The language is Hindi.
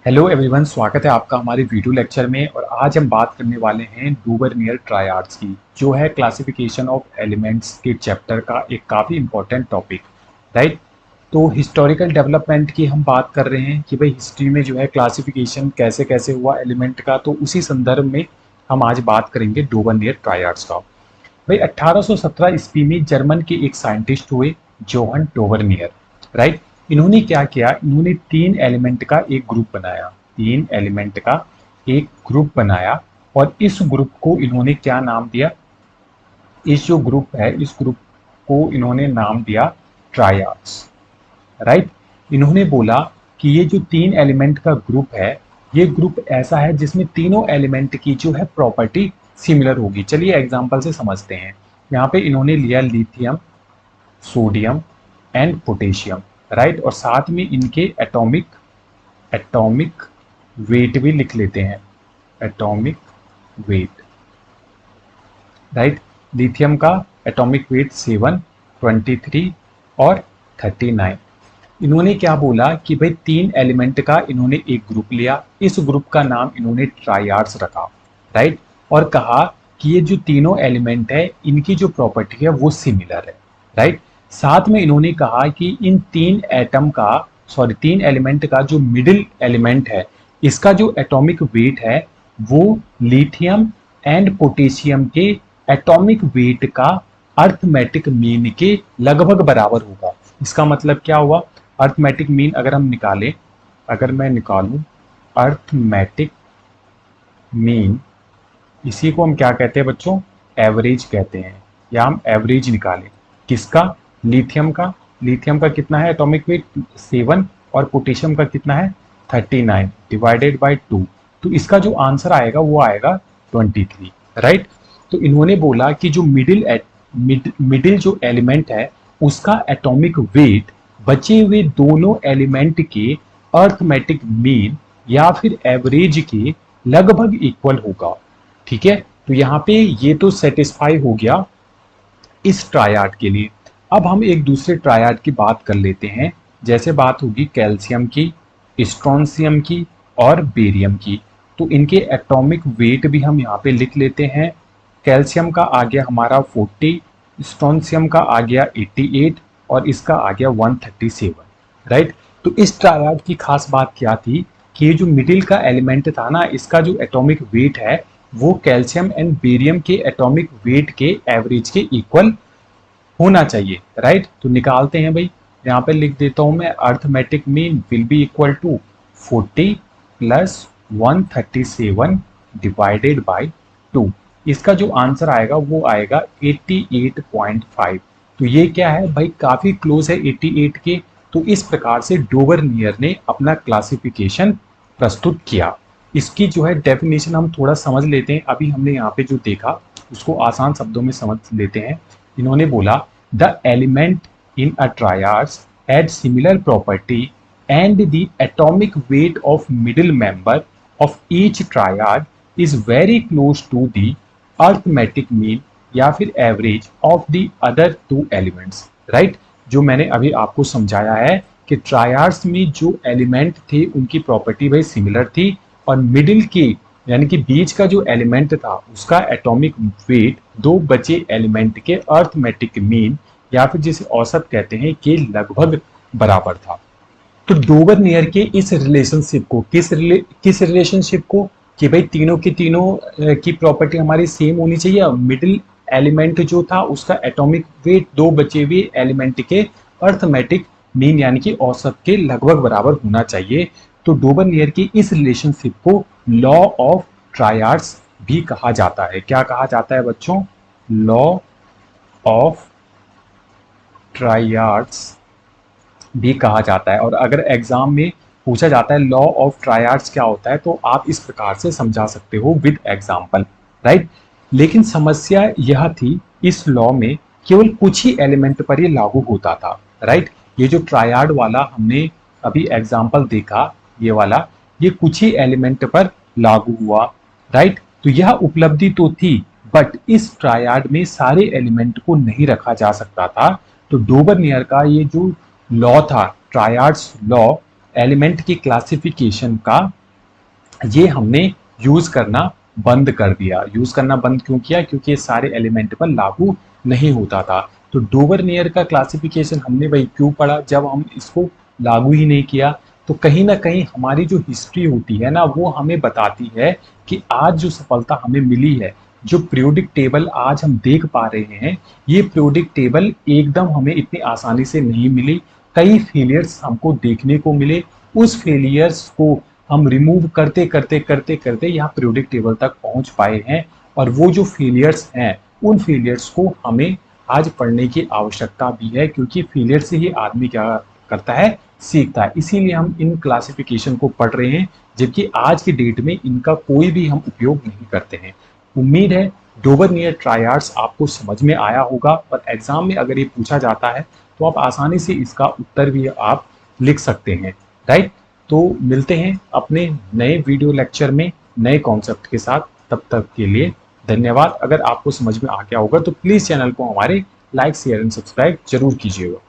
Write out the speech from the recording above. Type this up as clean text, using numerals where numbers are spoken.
हेलो एवरीवन, स्वागत है आपका हमारे वीडियो लेक्चर में। और आज हम बात करने वाले हैं डोबरनियर ट्रायड्स की, जो है क्लासिफिकेशन ऑफ एलिमेंट्स के चैप्टर का एक काफ़ी इंपॉर्टेंट टॉपिक। राइट। तो हिस्टोरिकल डेवलपमेंट की हम बात कर रहे हैं कि भाई हिस्ट्री में जो है क्लासिफिकेशन कैसे कैसे हुआ एलिमेंट का, तो उसी संदर्भ में हम आज बात करेंगे डोबरनियर ट्रायड्स का। भाई 1817 ईस्वी में जर्मन के एक साइंटिस्ट हुए, जोहन डोबरनियर। राइट। इन्होंने क्या किया, इन्होंने तीन एलिमेंट का एक ग्रुप बनाया। तीन एलिमेंट का एक ग्रुप बनाया और इस ग्रुप को इन्होंने क्या नाम दिया, इस जो ग्रुप है इस ग्रुप को इन्होंने नाम दिया ट्रायड्स। राइट। इन्होंने बोला कि ये जो तीन एलिमेंट का ग्रुप है, ये ग्रुप ऐसा है जिसमें तीनों एलिमेंट की जो है प्रॉपर्टी सिमिलर होगी। चलिए एग्जांपल से समझते हैं। यहाँ पे इन्होंने लिया lithium, sodium and potassium. Right. और साथ में इनके एटॉमिक एटॉमिक वेट भी लिख लेते हैं। Atomic weight. राइट। लिथियम का एटॉमिक वेट 7, 23 और 39। इन्होंने क्या बोला कि भाई तीन एलिमेंट का इन्होंने एक ग्रुप लिया, इस ग्रुप का नाम इन्होंने ट्रायड्स रखा। राइट। और कहा कि ये जो तीनों एलिमेंट है इनकी जो प्रॉपर्टी है वो सिमिलर है। राइट। साथ में इन्होंने कहा कि इन तीन एलिमेंट का जो मिडिल एलिमेंट है, इसका जो एटॉमिक वेट है वो लिथियम एंड पोटेशियम के एटॉमिक वेट का अर्थमेटिक मीन के लगभग बराबर होगा। इसका मतलब क्या हुआ, अर्थमेटिक मीन अगर हम निकालें, अगर मैं निकालूं अर्थमेटिक मीन, इसी को हम क्या कहते हैं बच्चों, एवरेज कहते हैं। या हम एवरेज निकालें किसका, लिथियम का। लिथियम का कितना है एटॉमिक वेट 7 और पोटेशियम का कितना है 39 डिवाइडेड बाय 2। तो इसका जो आंसर आएगा वो आएगा 23। राइट। तो इन्होंने बोला कि जो मिडिल जो एलिमेंट है उसका एटॉमिक वेट बचे हुए दोनों एलिमेंट के अर्थमेटिक मीन या फिर एवरेज के लगभग इक्वल होगा। ठीक है। तो यहाँ पे ये तो सेटिस्फाई हो गया इस ट्रायड के लिए। अब हम एक दूसरे ट्रायड की बात कर लेते हैं। जैसे बात होगी कैल्शियम की, स्ट्रोंशियम की और बेरियम की। तो इनके एटॉमिक वेट भी हम यहाँ पे लिख लेते हैं। कैल्शियम का आ गया हमारा 40, स्ट्रोंशियम का आ गया 88 और इसका आ गया 137। राइट। तो इस ट्रायड की खास बात क्या थी कि ये जो मिडिल का एलिमेंट था ना, इसका जो एटॉमिक वेट है वो कैल्शियम एंड बेरियम के एटॉमिक वेट के एवरेज के इक्वल होना चाहिए। राइट। तो निकालते हैं भाई, यहाँ पे लिख देता हूं मैं, arithmetic mean will be equal to 40 plus 137 divided by 2। इसका जो आंसर आएगा वो आएगा 88.5। तो ये क्या है भाई, काफी क्लोज है 88 के। तो इस प्रकार से डोबरनियर ने अपना क्लासिफिकेशन प्रस्तुत किया। इसकी जो है डेफिनेशन हम थोड़ा समझ लेते हैं। अभी हमने यहाँ पे जो देखा उसको आसान शब्दों में समझ लेते हैं। इन्होंने बोला the element in a triads had similar property and the atomic weight of middle member of each triad is very close to the arithmetic mean या फिर average of the other two elements. Right. जो मैंने अभी आपको समझाया है कि ट्रायड्स में जो एलिमेंट थे उनकी प्रॉपर्टी भाई सिमिलर थी, और मिडिल के यानी कि बीच का जो एलिमेंट था उसका एटॉमिक वेट दो बचे एलिमेंट के अर्थमेटिक मीन या फिर जिसे औसत कहते हैं के लगभग बराबर था। तो डोबरनियर के इस रिलेशनशिप को किस रिलेशनशिप को, कि भाई तीनों की तीनों की प्रॉपर्टी हमारी सेम होनी चाहिए और मिडिल एलिमेंट जो था उसका एटॉमिक वेट दो बचे हुए एलिमेंट के अर्थमेटिक मीन यानी कि औसत के लगभग बराबर होना चाहिए। तो डोबरनियर की इस रिलेशनशिप को लॉ ऑफ ट्रायड्स भी कहा जाता है। क्या कहा जाता है बच्चों, लॉ ऑफ ट्रायड्स भी कहा जाता है। और अगर एग्जाम में पूछा जाता है लॉ ऑफ ट्रायड्स क्या होता है, तो आप इस प्रकार से समझा सकते हो विद एग्जाम्पल। राइट। लेकिन समस्या यह थी, इस लॉ में केवल कुछ ही एलिमेंट पर ये लागू होता था। राइट। ये जो ट्रायड वाला हमने अभी एग्जाम्पल देखा, ये वाला, ये कुछ ही एलिमेंट पर लागू हुआ। राइट। तो यह उपलब्धि तो थी, बट इस ट्रायड में सारे एलिमेंट को नहीं रखा जा सकता था। तो डोबरनियर का ये जो लॉ था, ट्रायड्स लॉ, एलिमेंट की क्लासिफिकेशन का ये हमने यूज करना बंद कर दिया। यूज करना बंद क्यों किया? क्योंकि ये सारे एलिमेंट पर लागू नहीं होता था। तो डोवरनियर का क्लासिफिकेशन हमने भाई क्यों पढ़ा? जब हम इसको लागू ही नहीं किया तो कहीं ना कहीं हमारी जो हिस्ट्री होती है ना वो हमें बताती है कि आज जो सफलता हमें मिली है, जो पीरियोडिक टेबल आज हम देख पा रहे हैं, ये पीरियोडिक टेबल एकदम हमें इतनी आसानी से नहीं मिली। कई फेलियर्स हमको देखने को मिले। उस फेलियर्स को हम रिमूव करते करते करते करते यहाँ पीरियोडिक टेबल तक पहुंच पाए हैं। और वो जो फेलियर्स हैं उन फेलियर्स को हमें आज पढ़ने की आवश्यकता भी है, क्योंकि फेलियर से ही आदमी क्या करता है? सीखता है। इसीलिए हम इन क्लासिफिकेशन को पढ़ रहे हैं, जबकि आज की डेट में इनका कोई भी हम उपयोग नहीं करते हैं। उम्मीद है डोवरनियर ट्रायड्स आपको समझ में आया होगा और एग्जाम में अगर ये पूछा जाता है तो आप आसानी से इसका उत्तर भी आप लिख सकते हैं। राइट? तो मिलते हैं अपने नए वीडियो लेक्चर में नए कॉन्सेप्ट के साथ। तब तक के लिए धन्यवाद। अगर आपको समझ में आ गया होगा तो प्लीज़ चैनल को हमारे लाइक शेयर एंड सब्सक्राइब जरूर कीजिएगा।